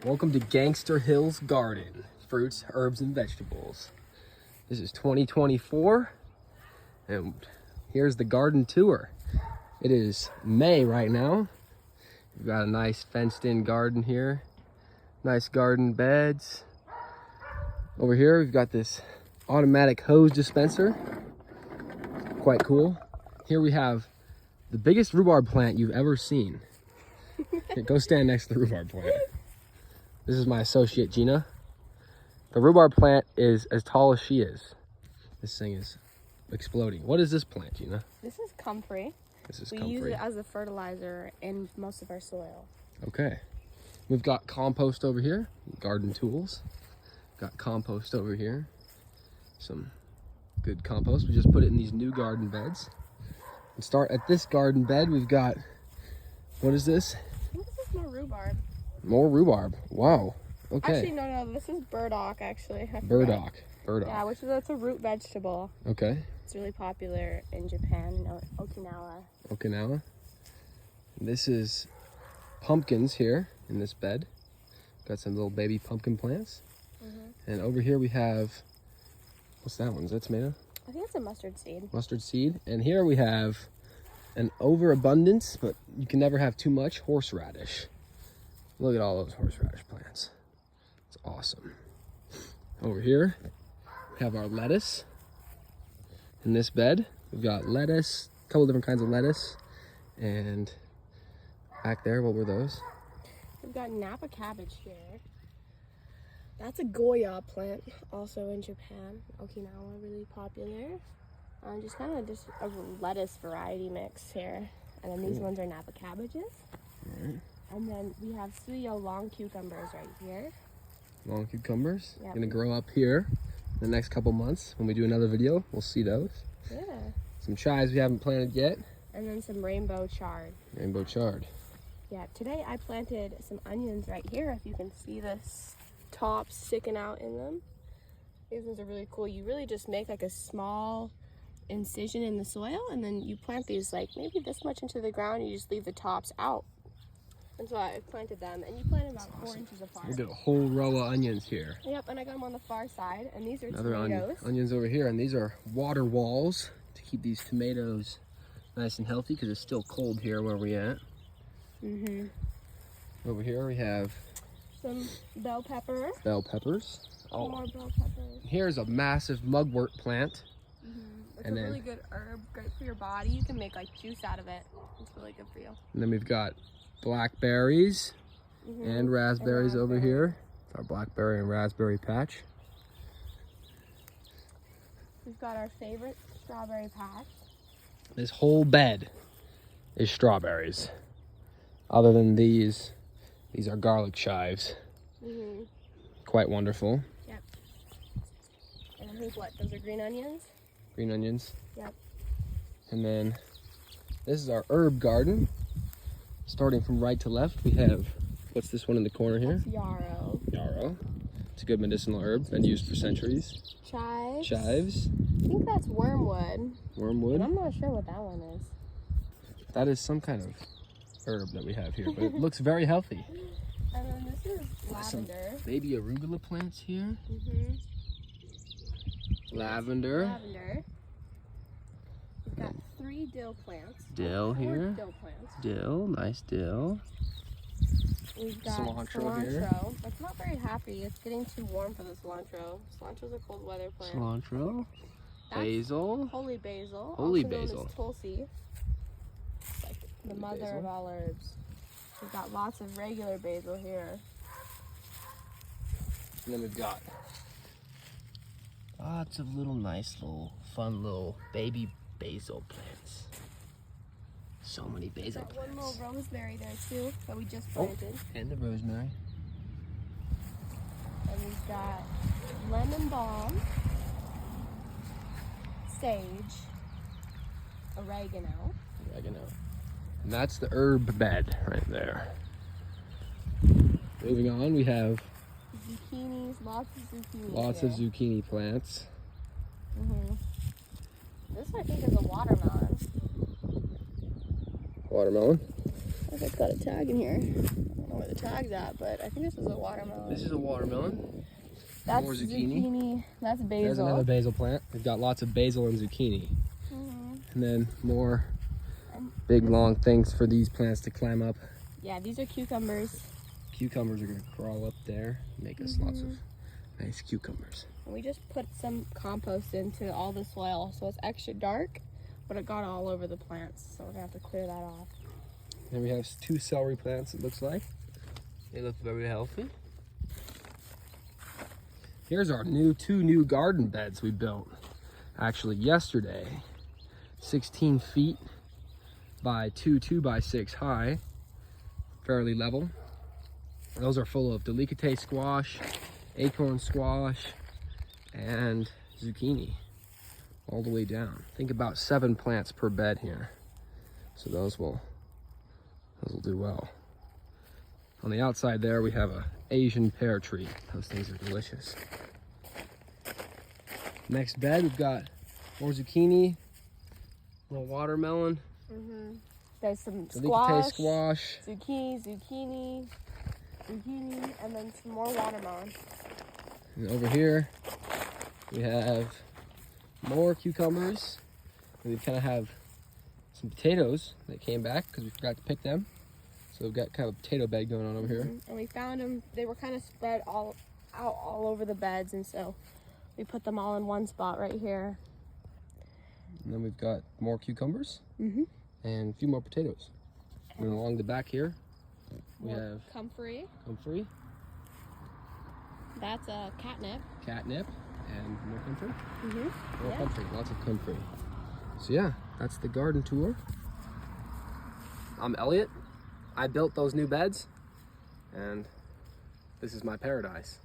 Welcome to Gangster Hills Garden, fruits, herbs, and vegetables. This is 2024, and here's the garden tour. It is May right now. We've got a nice fenced-in garden here. Nice garden beds. Over here, we've got this automatic hose dispenser. Quite cool. Here we have the biggest rhubarb plant you've ever seen. Here, go stand next to the rhubarb plant. This is my associate, Gina. The rhubarb plant is as tall as she is. This thing is exploding. What is this plant, Gina? This is comfrey. This is We comfrey. use it as a fertilizer in most of our soil. Okay. We've got compost over here, garden tools. Got compost over here. Some good compost. We just put it in these new garden beds. And start at this garden bed. We've got, what is this? I think this is more rhubarb. More rhubarb. Wow. Okay. Actually, no, this is burdock, actually. I forgot. Burdock. Yeah, that's a root vegetable. Okay. It's really popular in Japan and Okinawa. Okinawa. This is pumpkins here in this bed. Got some little baby pumpkin plants. And over here we have, what's that one? Is that tomato? I think it's a mustard seed. Mustard seed. And here we have an overabundance, but you can never have too much, horseradish. Look at all those horseradish plants. It's awesome. Over here, we have our lettuce. In this bed, we've got lettuce, a couple different kinds of lettuce. And back there, what were those? We've got Napa cabbage here. That's a Goya plant, also in Japan. Okinawa, really popular. Just a lettuce variety mix here. And then these ones are Napa cabbages. Alright. And then we have Suyo long cucumbers right here. Long cucumbers. Yep. Gonna grow up here in the next couple months. When we do another video, we'll see those. Yeah. Some chives we haven't planted yet. And then some rainbow chard. Rainbow chard. Yeah, today I planted some onions right here. If you can see this top sticking out in them. These ones are really cool. You really just make like a small incision in the soil and then you plant these like maybe this much into the ground. You just leave the tops out. And so I planted them, and you plant them about 4 inches apart. We got a whole row of onions here. Yep, and I got them on the far side, and these are Another tomatoes. onions over here, and these are water walls to keep these tomatoes nice and healthy because it's still cold here where we're at. Over here we have Some bell pepper. bell peppers. Oh, More bell peppers. here's a massive mugwort plant. It's And a then- really good herb, great for your body. You can make like juice out of it. It's really good for you. And then we've got blackberries and raspberries over here. It's our blackberry and raspberry patch. We've got our favorite strawberry patch. This whole bed is strawberries. Other than these are garlic chives. Quite wonderful. Yep. And I think what? Those are green onions? Green onions. Yep. And then this is our herb garden. Starting from right to left, we have, what's this one in the corner here? That's yarrow. Yarrow. It's a good medicinal herb, been used for centuries. Chives. Chives. I think that's wormwood. Wormwood. But I'm not sure what that one is. That is some kind of herb that we have here, but it looks very healthy. And then this is Some lavender. baby arugula plants here. Lavender. Lavender. We've got 3 dill plants. Dill 4 here. Dill plants. Dill, nice dill. We've got Cilantro here. It's not very happy. It's getting too warm for the cilantro. Cilantro's a cold weather plant. Cilantro. That's Basil. Holy basil. Holy also basil. Known as Tulsi. It's like the Holy mother basil. of all herbs. We've got lots of regular basil here. And then we've got lots of little nice little fun little baby basil plants. So many basil We've got one plants. little rosemary there too that we just planted. And the rosemary. And we've got lemon balm, sage, oregano. And that's the herb bed right there. Moving on, we have Zucchinis, lots of zucchini. lots of zucchini plants. This I think is a watermelon. Watermelon. If it's got a tag in here. I don't know where the tag's at, but I think this is a watermelon. This is a watermelon. That's more zucchini. That's basil. There's another basil plant. We've got lots of basil and zucchini. And then more big long things for these plants to climb up. Yeah, these are cucumbers. Cucumbers are gonna crawl up there, make us lots of nice cucumbers. And we just put some compost into all the soil, so it's extra dark, but it got all over the plants, so we're gonna have to clear that off. Then we have 2 celery plants, it looks like. They look very healthy. Here's our 2 new garden beds we built. Actually yesterday. 16 feet by 2 by 6 high. Fairly level. Those are full of delicate squash, acorn squash, and zucchini. All the way down. Think about 7 plants per bed here. So those will do well. On the outside there we have a Asian pear tree. Those things are delicious. Next bed we've got more zucchini, more watermelon, There's some delicate squash, squash, zucchini, and then some more watermelon. and over here we have more cucumbers. And we kind of have some potatoes that came back because we forgot to pick them. So we've got kind of a potato bed going on over here. And we found them, they were kind of spread all over the beds, and so we put them all in one spot right here. And then we've got more cucumbers and a few more potatoes. And along the back here we have comfrey. comfrey, That's a catnip. catnip, and more comfrey. More Yeah. comfrey, lots of comfrey. So yeah, that's the garden tour. I'm Elliot. I built those new beds, and this is my paradise.